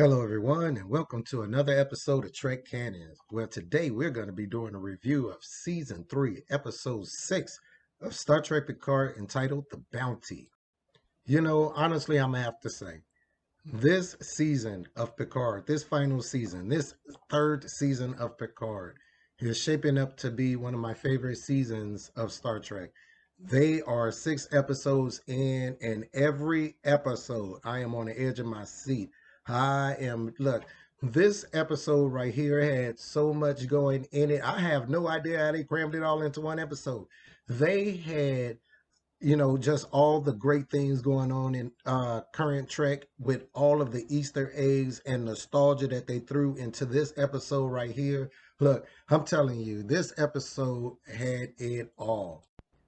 Hello, everyone, and welcome to another episode of Trek Canon, where today we're going to be doing a review of Season 3, Episode 6 of Star Trek Picard entitled The Bounty. Honestly, I'm going to have to say, this season of Picard, this final season, this third season of Picard, is shaping up to be one of my favorite seasons of Star Trek. They are 6 episodes in, and every episode I am on the edge of my seat. Look, this episode right here had so much going in it. I have no idea how they crammed it all into one episode. They had just all the great things going on in current Trek with all of the Easter eggs and nostalgia that they threw into this episode right here. Look, I'm telling you, this episode had it all.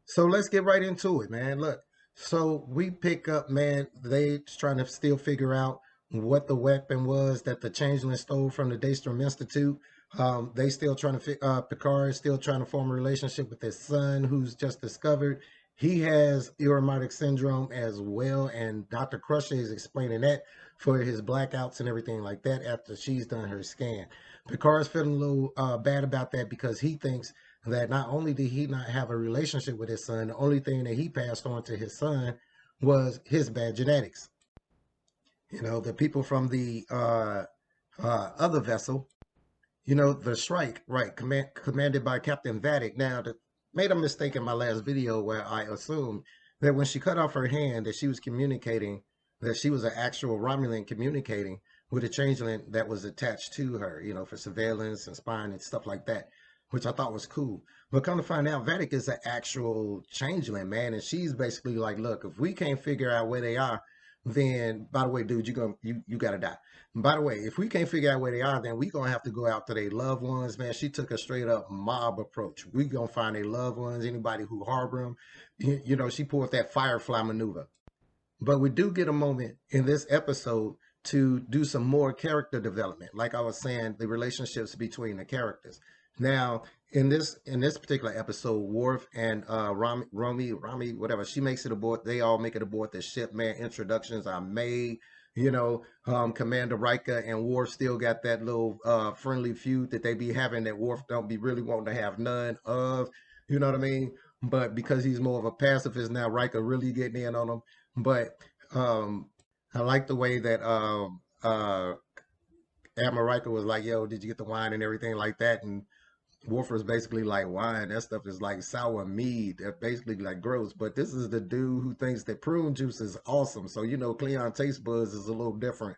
So let's get right into it, man. Look, so we pick up, man, they trying to still figure out what the weapon was that the Changeling stole from the Daystrom Institute. They still trying to, Picard is still trying to form a relationship with his son, who's just discovered he has Ironic syndrome as well, and Dr. Crusher is explaining that for his blackouts and everything like that after she's done her scan. Picard's feeling a little bad about that because he thinks that not only did he not have a relationship with his son, the only thing that he passed on to his son was his bad genetics. The people from the other vessel, the Shrike, right, commanded by Captain Vatic. Now, made a mistake in my last video where I assumed that when she cut off her hand that she was communicating, that she was an actual Romulan communicating with a changeling that was attached to her, for surveillance and spying and stuff like that, which I thought was cool. But come to find out, Vatic is an actual changeling, man, and she's basically like, look, if we can't figure out where they are, then by the way, dude, you gotta die. And by the way, if we can't figure out where they are, then we gonna have to go out to their loved ones, man. She took a straight up mob approach. We gonna find their loved ones, anybody who harbor them. She pulled that Firefly maneuver. But we do get a moment in this episode to do some more character development. Like I was saying, the relationships between the characters. Now, in this particular episode, Worf and Rami, whatever, she makes it aboard. They all make it aboard the ship. Man, introductions are made. Commander Riker and Worf still got that little friendly feud that they be having that Worf don't be really wanting to have none of. You know what I mean? But because he's more of a pacifist now, Riker really getting in on him. But I like the way that Admiral Riker was like, "Yo, did you get the wine and everything like that?" And Wolfer is basically like, wine. That stuff is like sour mead. They're basically like gross. But this is the dude who thinks that prune juice is awesome. So Cleon taste buds is a little different.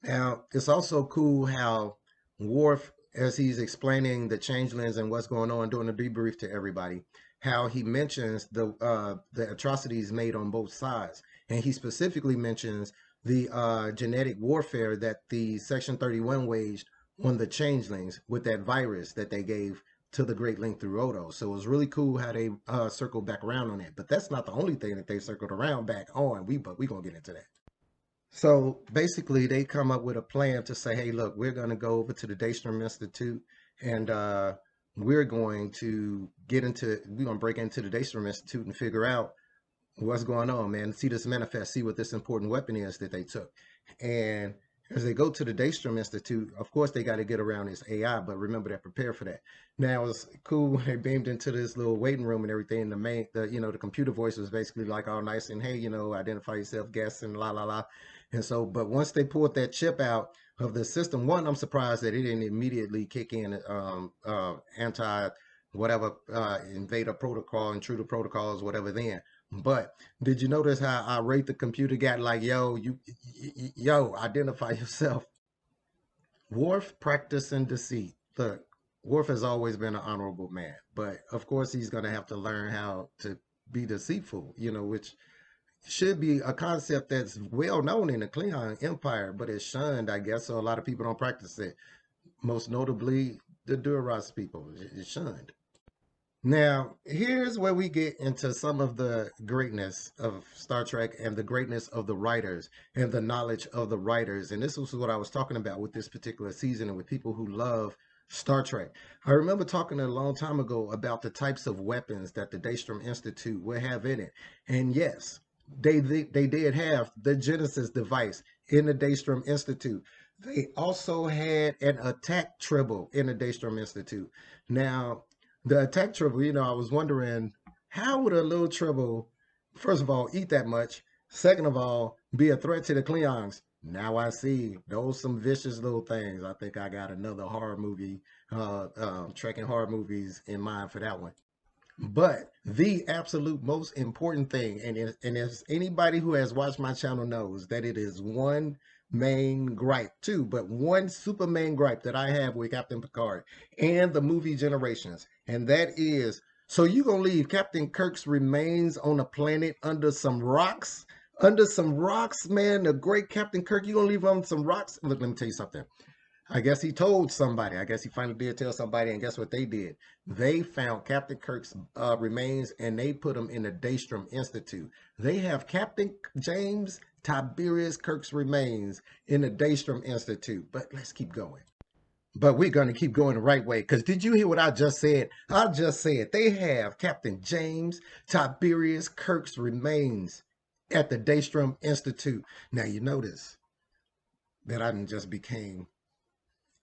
Now it's also cool how Worf, as he's explaining the changelings and what's going on, doing a debrief to everybody, how he mentions the atrocities made on both sides, and he specifically mentions the genetic warfare that the Section 31 waged on the changelings with that virus that they gave to the Great Link through Odo. So it was really cool how they circled back around on that. But that's not the only thing that they circled around back on. But we gonna get into that. So basically, they come up with a plan to say, hey, look, we're going to go over to the Daystrom Institute and we're going to we're going to break into the Daystrom Institute and figure out what's going on, man. See this manifest, see what this important weapon is that they took. And as they go to the Daystrom Institute, of course, they got to get around this AI, but remember, they're prepared for that. Now, it's cool when they beamed into this little waiting room and everything. The computer voice was basically like all nice and, hey, identify yourself, guess, and la, la, la. And so, but once they pulled that chip out of the system, one, I'm surprised that it didn't immediately kick in anti whatever invader protocol, intruder protocols, whatever then. But did you notice how irate the computer got? Like, yo, identify yourself. Worf practicing deceit. Look, Worf has always been an honorable man, but of course he's going to have to learn how to be deceitful, which should be a concept that's well known in the Klingon Empire, but it's shunned, I guess, so a lot of people don't practice it. Most notably, the Duras people. It's shunned. Now, here's where we get into some of the greatness of Star Trek and the greatness of the writers and the knowledge of the writers. And this was what I was talking about with this particular season and with people who love Star Trek. I remember talking a long time ago about the types of weapons that the Daystrom Institute will have in it. And yes, they did have the Genesis device in the Daystrom Institute. They also had an attack tribble in the Daystrom Institute. Now, the attack tribble, I was wondering how would a little tribble, first of all, eat that much? Second of all, be a threat to the Cleons. Now I see those some vicious little things. I think I got another horror movie, trekking horror movies in mind for that one. But the absolute most important thing, and if anybody who has watched my channel knows that it is one main gripe, too, but one super main gripe that I have with Captain Picard and the movie Generations, and that is, so you gonna leave Captain Kirk's remains on a planet under some rocks? Under some rocks, man, the great Captain Kirk, you gonna leave on some rocks? Look, let me tell you something. I guess he told somebody. I guess he finally did tell somebody, and guess what they did? They found Captain Kirk's remains and they put them in the Daystrom Institute. They have Captain James Tiberius Kirk's remains in the Daystrom Institute. But let's keep going. But we're going to keep going the right way, because did you hear what I just said? I just said they have Captain James Tiberius Kirk's remains at the Daystrom Institute. Now you notice that I just became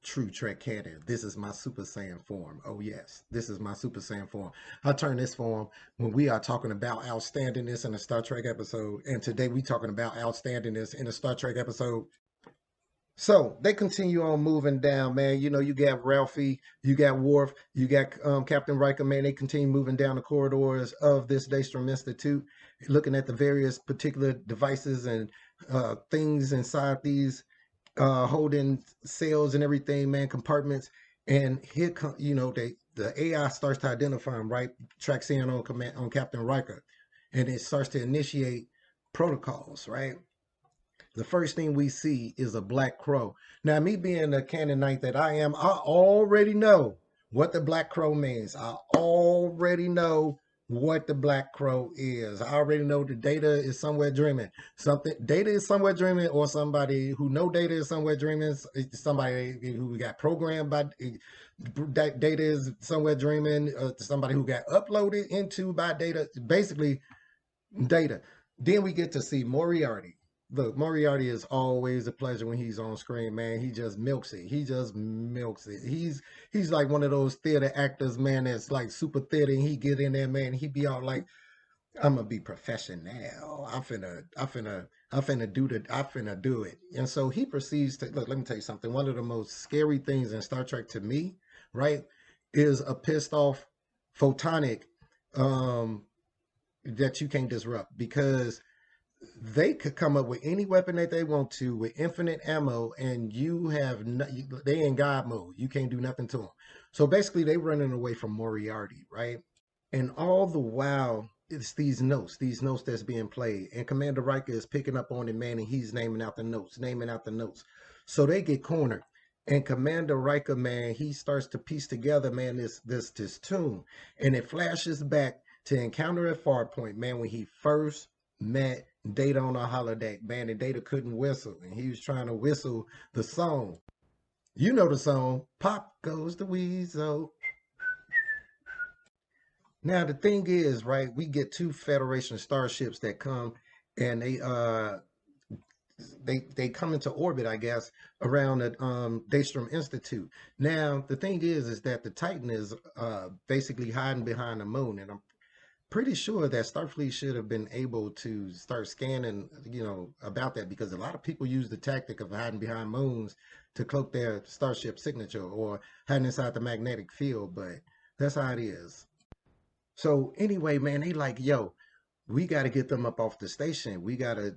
true Trek canon. This is my Super Saiyan form. Oh yes, this is my Super Saiyan form. I turn this form when we are talking about outstandingness in a Star Trek episode, and today we talking about outstandingness in a Star Trek episode. So they continue on moving down, man. You got Ralphie, you got Worf, you got Captain Riker, man. They continue moving down the corridors of this Daystrom Institute, looking at the various particular devices and things inside these holding cells and everything, man, compartments. And here come, the AI starts to identify them, right? Tracks in on command on Captain Riker, and it starts to initiate protocols, right? The first thing we see is a black crow. Now, me being the canon knight that I am, I already know what the black crow means. I already know what the black crow is. I already know the Data is somewhere dreaming. Something Data is somewhere dreaming, or somebody who know Data is somewhere dreaming. Somebody who got programmed by Data is somewhere dreaming. Somebody who got uploaded into by Data. Basically, Data. Then we get to see Moriarty. Look, Moriarty is always a pleasure when he's on screen, man. He just milks it. He just milks it. He's like one of those theater actors, man, that's like super theater, and he get in there, man. He be all like, I'm gonna be professional. I finna do it. And so he proceeds to look, let me tell you something. One of the most scary things in Star Trek to me, right, is a pissed off photonic that you can't disrupt, because they could come up with any weapon that they want to with infinite ammo, and they in God mode. You can't do nothing to them. So basically, they running away from Moriarty, right? And all the while, it's these notes that's being played, and Commander Riker is picking up on it, man, and he's naming out the notes. So they get cornered, and Commander Riker, man, he starts to piece together, man, this tune, and it flashes back to Encounter at Farpoint, man, when he first met Data on a holodeck, man, and Data couldn't whistle, and he was trying to whistle the song. You know the song, Pop Goes the Weasel. Now the thing is, right, we get two Federation starships that come, and they come into orbit, I guess, around the Daystrom Institute. Now the thing is that the Titan is basically hiding behind the moon, and I'm pretty sure that Starfleet should have been able to start scanning, about that, because a lot of people use the tactic of hiding behind moons to cloak their starship signature or hiding inside the magnetic field, but that's how it is. So anyway, man, they like, yo, we got to get them up off the station. We got to,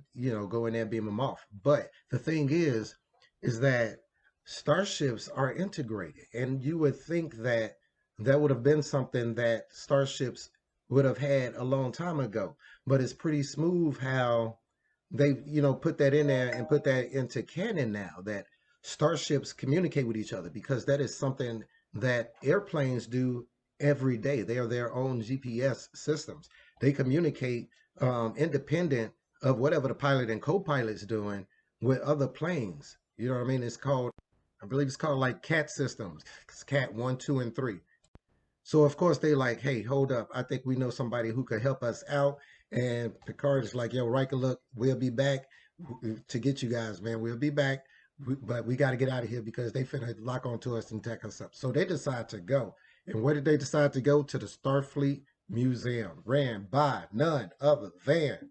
go in there and beam them off. But the thing is that starships are integrated, and you would think that that would have been something that starships would have had a long time ago. But it's pretty smooth how they, put that in there and put that into canon now, that starships communicate with each other, because that is something that airplanes do every day. They are their own GPS systems. They communicate independent of whatever the pilot and co-pilot's doing with other planes. You know what I mean? I believe it's called like CAT systems. It's CAT 1, 2, and 3. So of course they like, hey, hold up. I think we know somebody who could help us out. And Picard is like, yo, Riker, look, we'll be back to get you guys, man. We'll be back. but we got to get out of here because they finna lock onto us and tech us up. So they decide to go. And where did they decide to go? To the Starfleet Museum, ran by none other than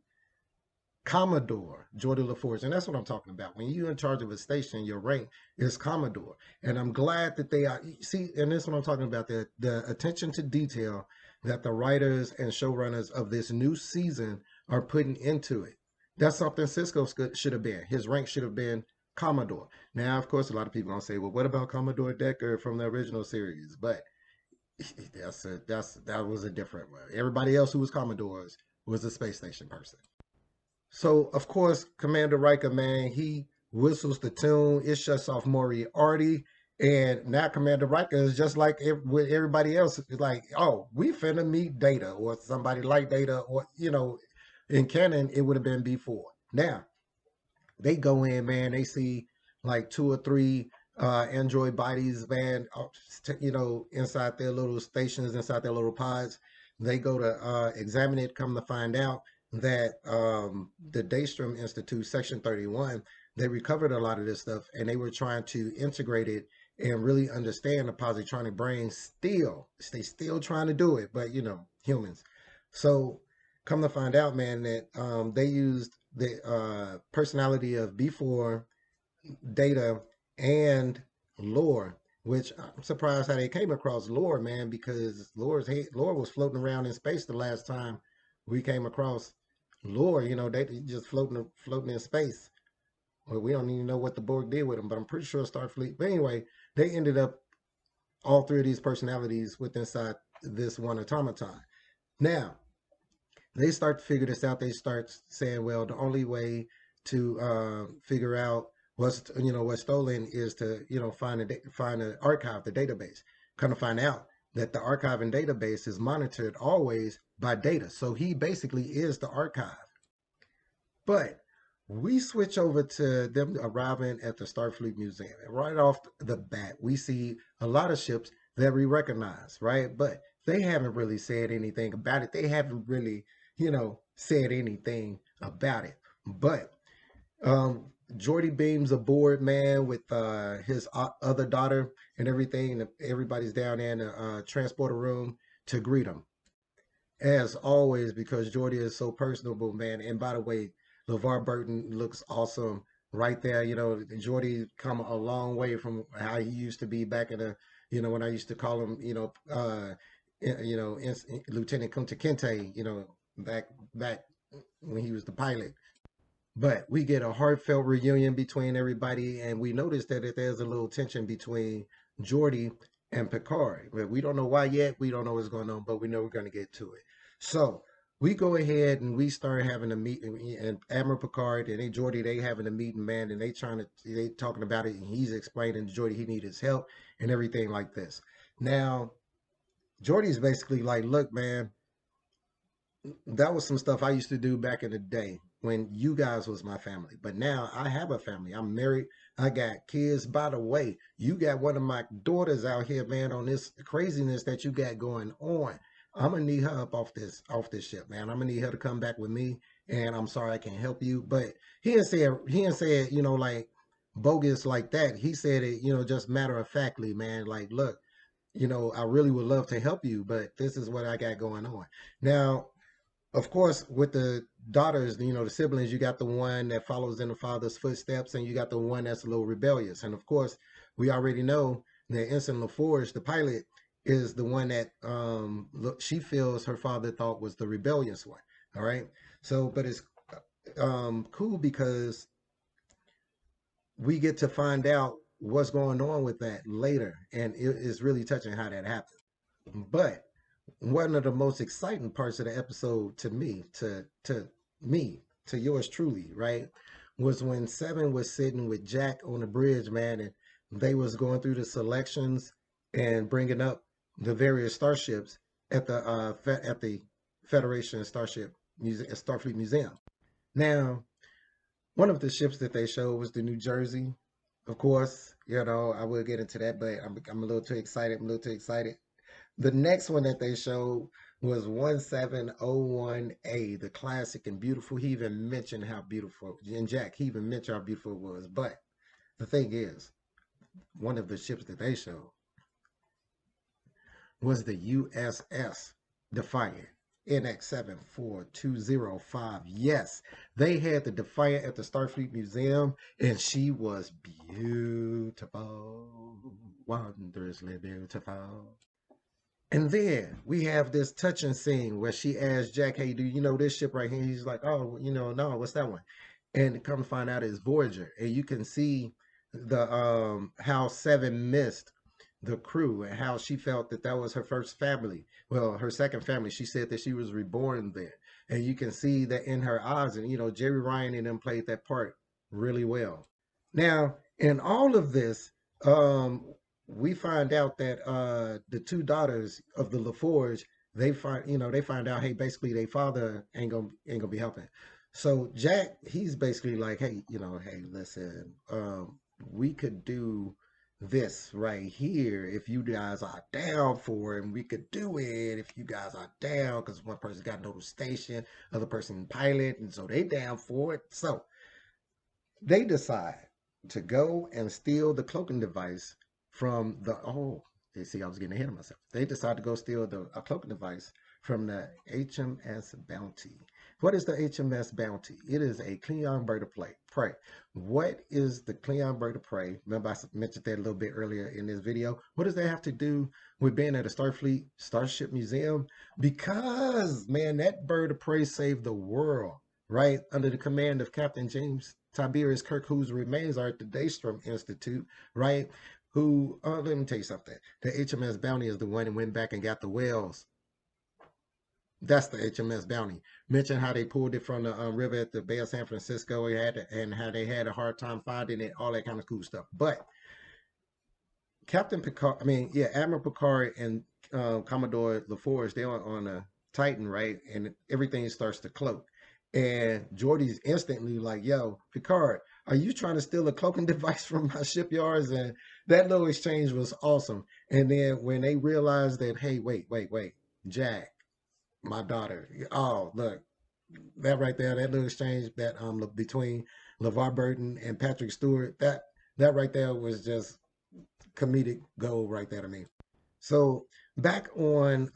Commodore Geordie LaForge. And that's what I'm talking about. When you're in charge of a station, your rank is Commodore. And I'm glad that they are, see, and this is what I'm talking about, the attention to detail that the writers and showrunners of this new season are putting into it. That's something Cisco should have been. His rank should have been Commodore. Now, of course, a lot of people are gonna say, well, what about Commodore Decker from the original series? But that was a different one. Everybody else who was Commodores was a space station person. So, of course, Commander Riker, man, he whistles the tune. It shuts off Moriarty. And now Commander Riker is just like with everybody else. It's like, oh, we finna meet Data or somebody like Data, or, in canon, it would have been before. Now, they go in, man, they see like two or three android bodies, man, inside their little stations, inside their little pods. They go to examine it, come to find out that the Daystrom Institute, Section 31, they recovered a lot of this stuff and they were trying to integrate it and really understand the positronic brain still. They still trying to do it, but humans. So come to find out, man, that they used the personality of B4, Data, and Lore, which I'm surprised how they came across Lore, man, because Lore was floating around in space the last time we came across Lore. They just floating in space. Well, we don't even know what the Borg did with them, but I'm pretty sure Starfleet. But anyway, they ended up all three of these personalities with inside this one automaton. Now, they start to figure this out. They start saying, well, the only way to figure out what's stolen is to find an archive, the database. Kind of find out that the archive and database is monitored always by Data. So he basically is the archive. But we switch over to them arriving at the Starfleet Museum. And right off the bat, we see a lot of ships that we recognize, right? But they haven't really said anything about it. They haven't really, said anything about it. But Jordy beams aboard, man, with his other daughter and everything. And everybody's down there in the transporter room to greet him. As always, because Jordy is so personable, man. And by the way, LeVar Burton looks awesome right there. Jordy come a long way from how he used to be back in when I used to call him, Lieutenant Kunta Kinte, back when he was the pilot. But we get a heartfelt reunion between everybody, and we notice that there's a little tension between Geordi and Picard. But we don't know why yet. We don't know what's going on, but we know we're going to get to it. So we go ahead and we start having a meeting, and Admiral Picard and Geordi, they having a meeting, man, and they talking about it, and he's explaining to Geordi he needs his help and everything like this. Now, Geordi's basically like, look, man, that was some stuff I used to do back in the day when you guys was my family. But now I have a family. I'm married. I got kids. By the way, you got one of my daughters out here, man, on this craziness that you got going on. I'm gonna need her up off this ship, man. I'm gonna need her to come back with me. And I'm sorry I can't help you. But he didn't say, like bogus like that. He said it, just matter of factly, man. Like, look, I really would love to help you, but this is what I got going on. Now, of course, with the daughters, the siblings, you got the one that follows in the father's footsteps, and you got the one that's a little rebellious. And of course, we already know that Ensign LaForge, the pilot, is the one that she feels her father thought was the rebellious one. All right. So, but it's cool because we get to find out what's going on with that later, and it is really touching how that happened. But one of the most exciting parts of the episode to me, to yours truly, right, was when Seven was sitting with Jack on the bridge, man, and they was going through the selections and bringing up the various starships at the Federation Starship Starfleet Museum. Now, one of the ships that they showed was the New Jersey. Of course, I will get into that, but I'm a little too excited. I'm a little too excited. The next one that they showed was 1701A, the classic and beautiful. He even mentioned how beautiful, and Jack, he even mentioned how beautiful it was. But The thing is, one of the ships that they showed was the USS Defiant. NX74205. Yes, they had the Defiant at the Starfleet Museum, and she was beautiful, wondrously beautiful. And then we have this touching scene where she asks Jack, "Hey, do you know this ship right here?" He's like, "Oh, no, what's that one?" And come to find out it's Voyager. And you can see the how Seven missed the crew and how she felt that that was her first family. Well, her second family. She said that she was reborn there. And you can see that in her eyes. And Jerry Ryan and them played that part really well. Now, in all of this, we find out that the two daughters of the LaForge, they find out, hey, basically their father ain't gonna be helping. So Jack, he's basically like, hey, hey, listen, we could do this right here if you guys are down for it, and we could do it if you guys are down, because one person got no station, other person pilot, and so they down for it. So they decide to go and steal the cloaking device from the you see, I was getting ahead of myself. They decide to go steal a cloaking device from the HMS Bounty. What is the HMS Bounty? It is a Klingon bird of prey. What is the Klingon bird of prey? Remember, I mentioned that a little bit earlier in this video. What does that have to do with being at a Starfleet Starship Museum? Because, man, that bird of prey saved the world, right? Under the command of Captain James Tiberius Kirk, whose remains are at the Daystrom Institute, right? Who, let me tell you something. The HMS Bounty is the one that went back and got the whales. That's the HMS Bounty. Mention how they pulled it from the river at the Bay of San Francisco, and how they had a hard time finding it, all that kind of cool stuff. But Captain Picard, Admiral Picard and Commodore LaForge, they're on a Titan, right? And everything starts to cloak. And Geordi's instantly like, yo, Picard, are you trying to steal a cloaking device from my shipyards? And that little exchange was awesome. And then when they realized that, hey, wait, Jack, my daughter, oh, look, that right there, that little exchange that between LeVar Burton and Patrick Stewart, that right there was just comedic gold right there to me. So back on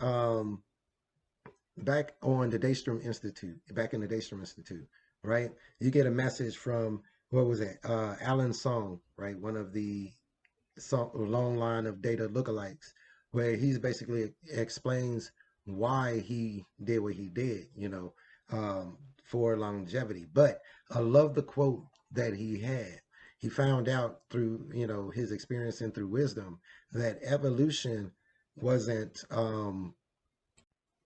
the Daystrom Institute, back in the Daystrom Institute, right? You get a message from, what was it? Alan Song, right? One of the long line of data lookalikes, where he's basically explains why he did what he did, for longevity. But I love the quote that he had. He found out through, his experience and through wisdom, that evolution wasn't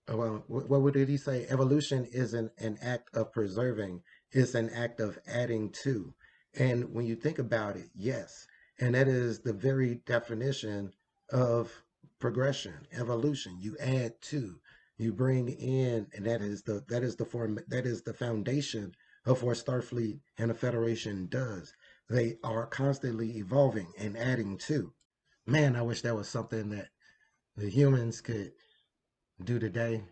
well, what did he say? Evolution isn't an act of preserving, it's an act of adding to. And when you think about it, yes. And that is the very definition of progression, evolution. You add to, you bring in, and that is the foundation of what Starfleet and the Federation does. They are constantly evolving and adding to. Man, I wish that was something that the humans could do today.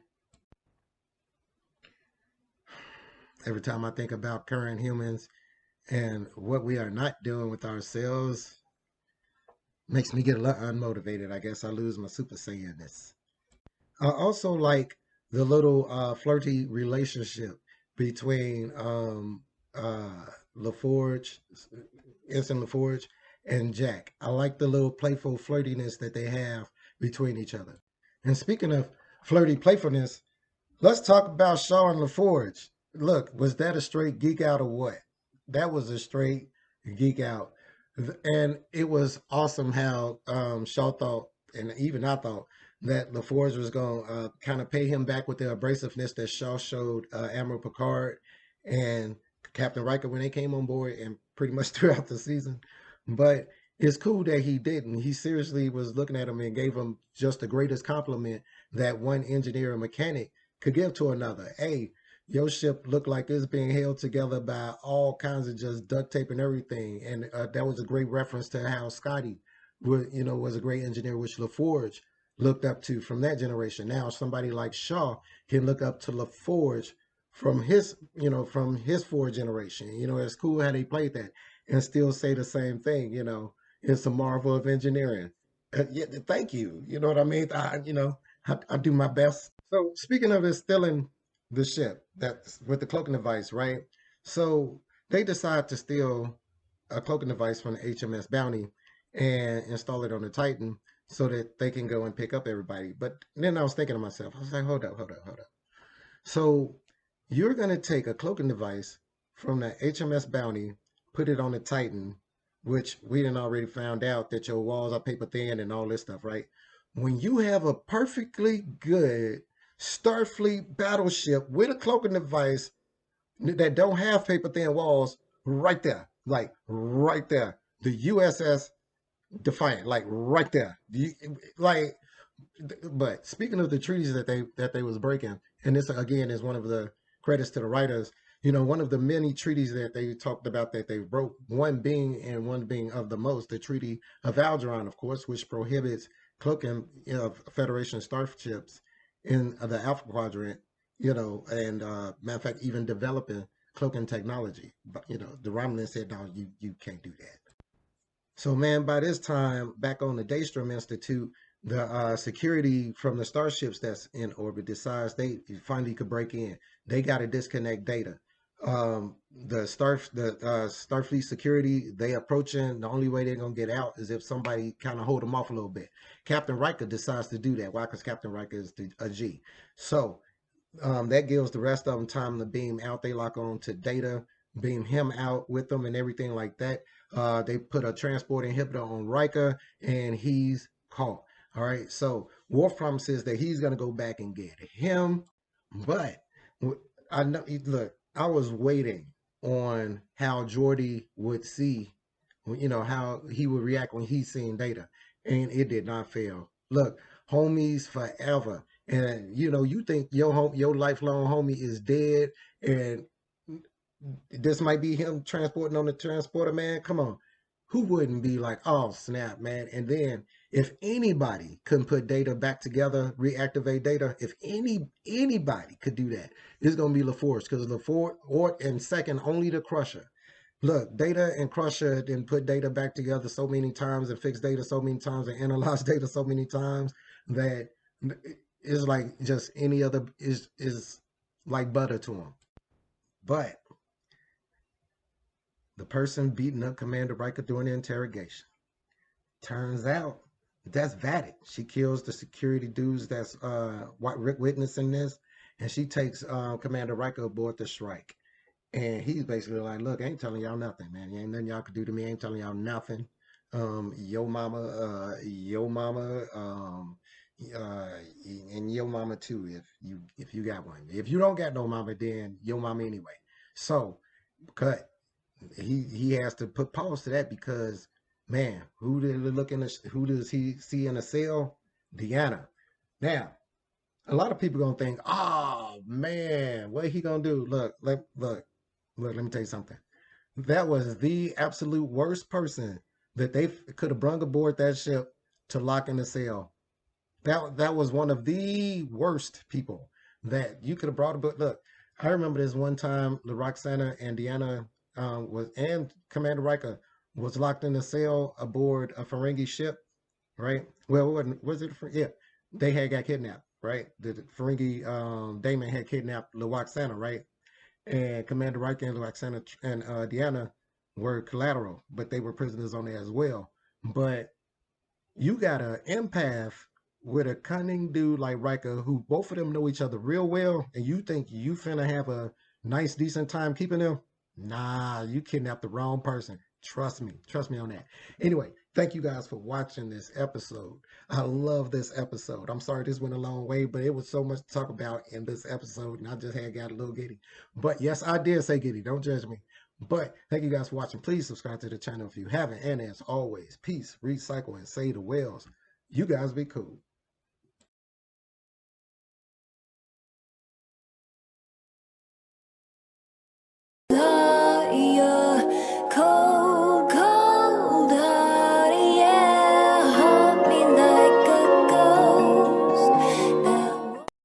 Every time I think about current humans and what we are not doing with ourselves, makes me get a lot unmotivated. I guess I lose my Super Saiyanness. I also like the little flirty relationship between LaForge, Ensign LaForge, and Jack. I like the little playful flirtiness that they have between each other. And speaking of flirty playfulness, let's talk about Shaw and LaForge. Look, was that a straight geek out or what? That was a straight geek out. And it was awesome how Shaw thought, and even I thought, that LaForge was going to kind of pay him back with the abrasiveness that Shaw showed Admiral Picard and Captain Riker when they came on board, and pretty much throughout the season. But it's cool that he didn't. He seriously was looking at him and gave him just the greatest compliment that one engineer or mechanic could give to another. Hey, your ship looked like it's being held together by all kinds of just duct tape and everything. And that was a great reference to how Scotty was a great engineer, which LaForge looked up to from that generation. Now somebody like Shaw can look up to LaForge from his Ford generation. It's cool how they played that. and still say the same thing. It's a marvel of engineering. Yeah, thank you. You know what I mean? I do my best. So speaking of it stealing the ship, that's with the cloaking device, right? So they decide to steal a cloaking device from the HMS Bounty and install it on the Titan so that they can go and pick up everybody. But then I was thinking to myself, I was like, hold up, hold up, hold up. So you're going to take a cloaking device from the HMS Bounty, put it on the Titan, which we didn't already found out that your walls are paper thin and all this stuff, right? When you have a perfectly good Starfleet battleship with a cloaking device that don't have paper thin walls right there, like right there, the USS Defiant, like right there. Like but speaking of the treaties that they was breaking, and this again is one of the credits to the writers. One of the many treaties that they talked about that they broke, one being of the most, the Treaty of Algeron, of course, which prohibits cloaking of Federation starships in the Alpha Quadrant. And matter of fact, even developing cloaking technology. But the Romulans said, no, you can't do that. So, man, by this time, back on the Daystrom Institute, the security from the starships that's in orbit decides they finally could break in. They got to disconnect data. The Starfleet security, they approaching. The only way they're gonna get out is if somebody kind of hold them off a little bit. Captain Riker decides to do that. Why? Because Captain Riker is a G. So that gives the rest of them time to beam out. They lock on to data, beam him out with them and everything like that. They put a transport inhibitor on Riker and he's caught. All right. So Worf promises that he's going to go back and get him. But I know, look, I was waiting on how Geordi would see, how he would react when he's seeing data. And it did not fail. Look, homies forever. And you think your lifelong homie is dead, and this might be him transporting on the transporter, man. Come on. Who wouldn't be like, oh snap, man? And then if anybody couldn't put data back together, reactivate data, if anybody could do that, it's gonna be LaForce, because LaForce, or and second only the Crusher. Look, Data and Crusher didn't put data back together so many times and fix data so many times and analyze data so many times that it's like just any other is like butter to them. But the person beating up Commander Riker during the interrogation, turns out that's Vatic. She kills the security dudes that's witnessing this, and she takes Commander Riker aboard the Shrike. And he's basically like, look, I ain't telling y'all nothing, man. Ain't nothing y'all could do to me. I ain't telling y'all nothing. Yo mama, uh, and yo mama too, if you got one. If you don't got no mama, then yo mama anyway. So, cut. He has to put pause to that because, man, who does he see in a cell? Deanna. Now, a lot of people gonna think, oh man, what he gonna do? Look, let me tell you something. That was the absolute worst person that they could have brung aboard that ship to lock in the cell. That was one of the worst people that you could have brought aboard. Look, I remember this one time, Roxana and Deanna and Commander Riker was locked in a cell aboard a Ferengi ship, right? Well, was it? Yeah, they had got kidnapped, right? The Ferengi Damon had kidnapped Luoxana, right? And Commander Riker and Luoxana and Deanna were collateral, but they were prisoners on there as well. But you got an empath with a cunning dude like Riker, who both of them know each other real well, and you think you finna have a nice, decent time keeping them? Nah, you kidnapped the wrong person. Trust me on that. Anyway, thank you guys for watching this episode. I love this episode. I'm sorry this went a long way, but it was so much to talk about in this episode, and I just had got a little giddy. But yes, I did say giddy. Don't judge me. But thank you guys for watching. Please subscribe to the channel if you haven't. And as always, peace, recycle, and say the whales. You guys be cool.